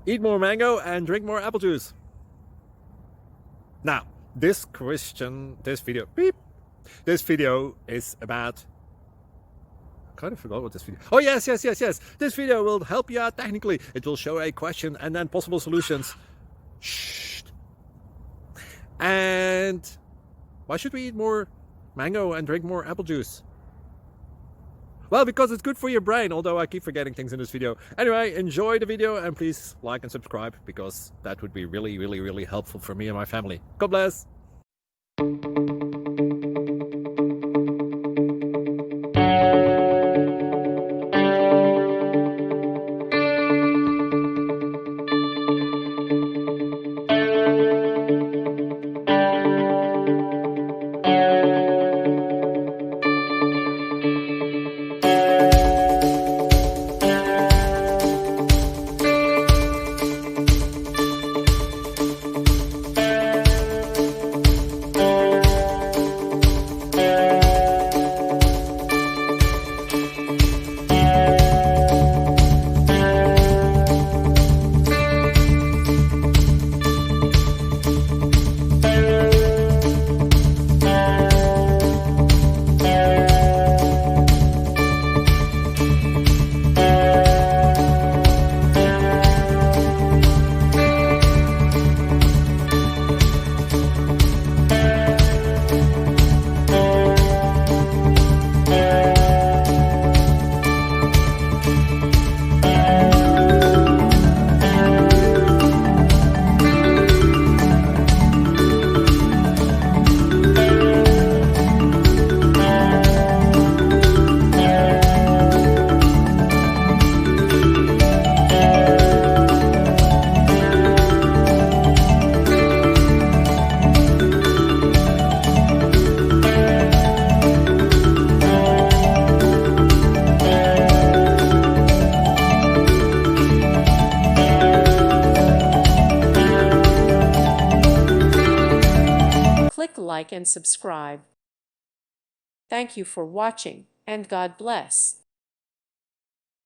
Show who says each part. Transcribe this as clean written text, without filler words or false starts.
Speaker 1: Eat more mango and drink more apple juice. Now, this video is about, I kind of forgot what this video. Oh, yes. This video will help you out technically. It will show a question and then possible solutions. Shh. And why should we eat more mango and drink more apple juice? Well, because it's good for your brain, although I keep forgetting things in this video. Anyway, enjoy the video and please like and subscribe, because that would be really helpful for me and my family. God bless!
Speaker 2: Click like and subscribe. Thank you for watching, and God bless.